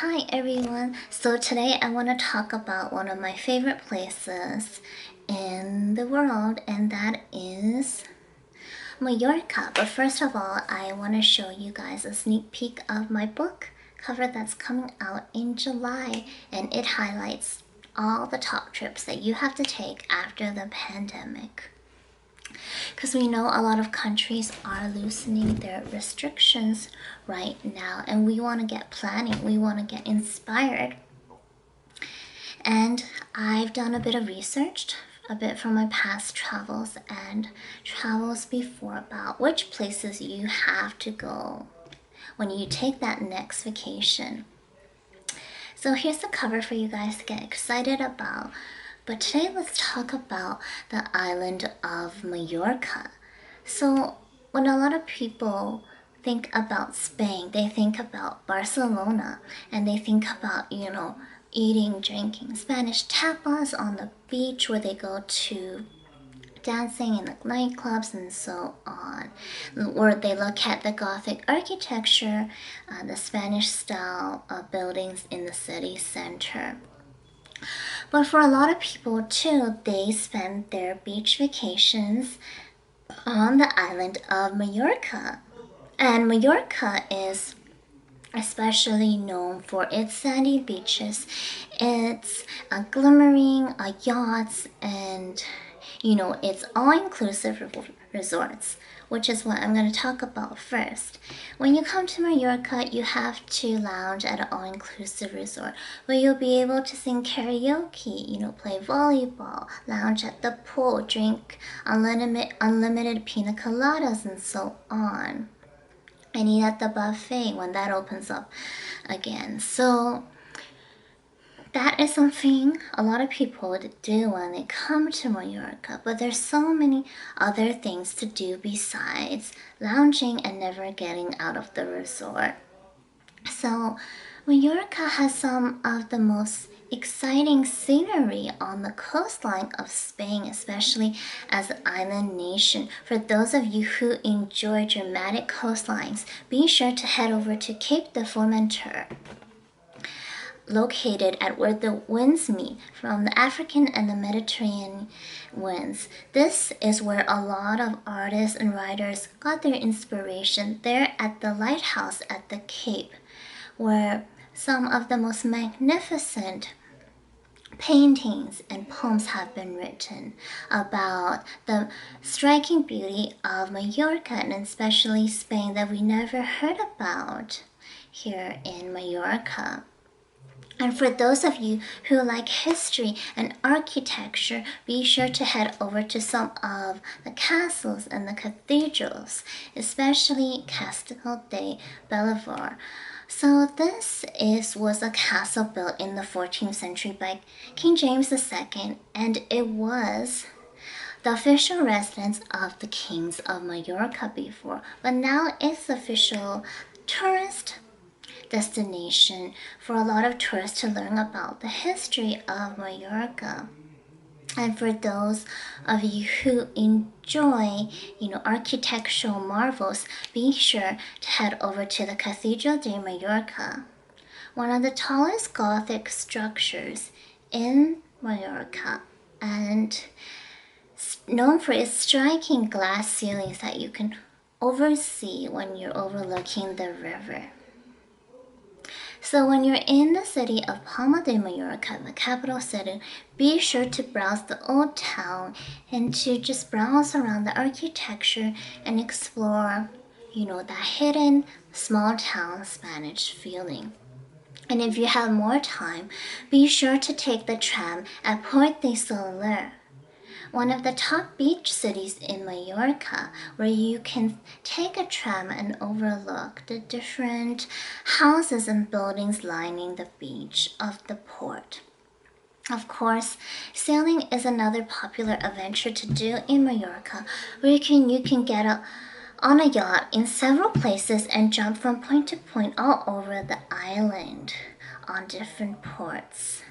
Hi everyone, so today I want to talk about one of my favorite places in the world, and that is Majorca. But first of all, I want to show you guys a sneak peek of my book cover that's coming out in July, and it highlights all the top trips that you have to take after the pandemic. Because we know a lot of countries are loosening their restrictions right now, and we want to get planning, we want to get inspired. And I've done a bit of research, a bit from my past travels and travels before, about which places you have to go when you take that next vacation. So here's the cover for you guys to get excited about. But today let's talk about the island of Majorca. So when a lot of people think about Spain, they think about Barcelona, and they think about, eating, drinking Spanish tapas on the beach, where they go to dancing in the nightclubs and so on. Or they look at the Gothic architecture, the Spanish style of buildings in the city center. But for a lot of people too, they spend their beach vacations on the island of Majorca. And Majorca is especially known for its sandy beaches, its glimmering yachts, and its all-inclusive resorts, which is what I'm going to talk about first. When you come to Majorca, you have to lounge at an all-inclusive resort where you'll be able to sing karaoke, play volleyball, lounge at the pool, drink unlimited pina coladas, and so on. And eat at the buffet when that opens up again. So that is something a lot of people would do when they come to Majorca, but there's so many other things to do besides lounging and never getting out of the resort. So Majorca has some of the most exciting scenery on the coastline of Spain, especially as an island nation. For those of you who enjoy dramatic coastlines, be sure to head over to Cape de Formentor, located at where the winds meet from the African and the Mediterranean winds. This is where a lot of artists and writers got their inspiration, there at the lighthouse at the Cape, where some of the most magnificent paintings and poems have been written about the striking beauty of Majorca, and especially Spain, that we never heard about here in Majorca. And for those of you who like history and architecture, be sure to head over to some of the castles and the cathedrals, especially Castel de Belvoir. So this was a castle built in the 14th century by King James II, and it was the official residence of the kings of Majorca before, but now it's the official tourist destination for a lot of tourists to learn about the history of Majorca. And for those of you who enjoy, architectural marvels, be sure to head over to the Cathedral de Majorca, one of the tallest Gothic structures in Majorca, and known for its striking glass ceilings that you can oversee when you're overlooking the river. So when you're in the city of Palma de Majorca, the capital city, be sure to browse the old town and to just browse around the architecture and explore, that hidden small town Spanish feeling. And if you have more time, be sure to take the tram at Port de Soler, one of the top beach cities in Majorca, where you can take a tram and overlook the different houses and buildings lining the beach of the port. Of course, sailing is another popular adventure to do in Majorca, where you can get on a yacht in several places and jump from point to point all over the island on different ports.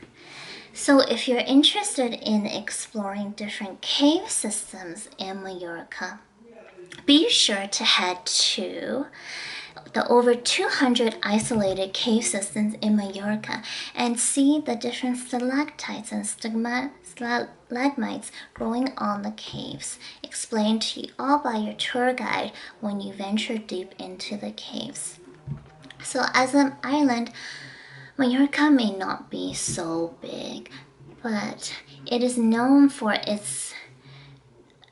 So if you're interested in exploring different cave systems in Majorca, be sure to head to the over 200 isolated cave systems in Majorca and see the different stalactites and stalagmites growing on the caves, explained to you all by your tour guide when you venture deep into the caves. So as an island, Majorca may not be so big, but it is known for its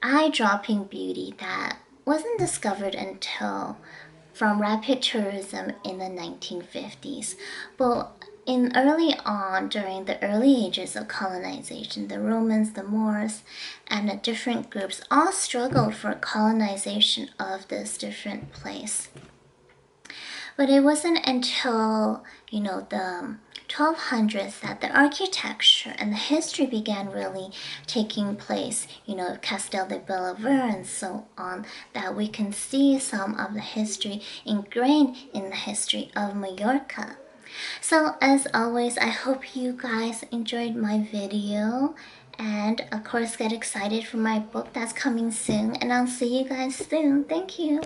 eye-dropping beauty that wasn't discovered until from rapid tourism in the 1950s. But in early on, during the early ages of colonization, the Romans, the Moors, and the different groups all struggled for colonization of this different place. But it wasn't until, the 1200s that the architecture and the history began really taking place, Castel de Bellver and so on, that we can see some of the history ingrained in the history of Majorca. So as always, I hope you guys enjoyed my video, and of course get excited for my book that's coming soon, and I'll see you guys soon. Thank you.